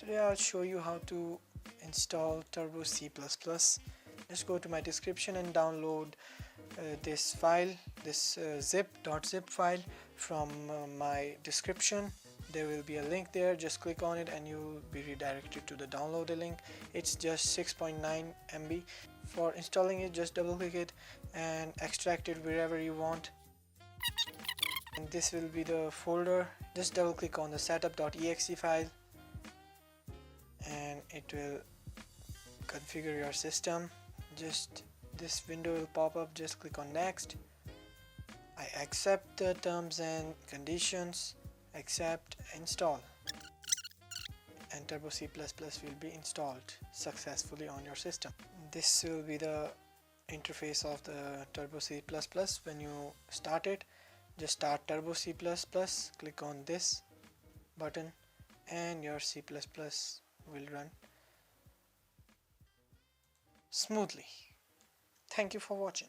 Today I'll show you how to install Turbo C++. Just go to my description and download this file, this zip.zip file from my description. There will be a link there, just click on it and you'll be redirected to the download link. It's just 6.9 MB. For installing it, just double click it and extract it wherever you want. And this will be the folder. Just double click on the setup.exe file and it will configure your system. Just this window will pop up, just click on next. I accept the terms and conditions, accept, install, and Turbo C++ will be installed successfully on your system. This will be the interface of the Turbo C++ when you start it. Just start Turbo C++, click on this button and your C++ will run smoothly. Thank you for watching.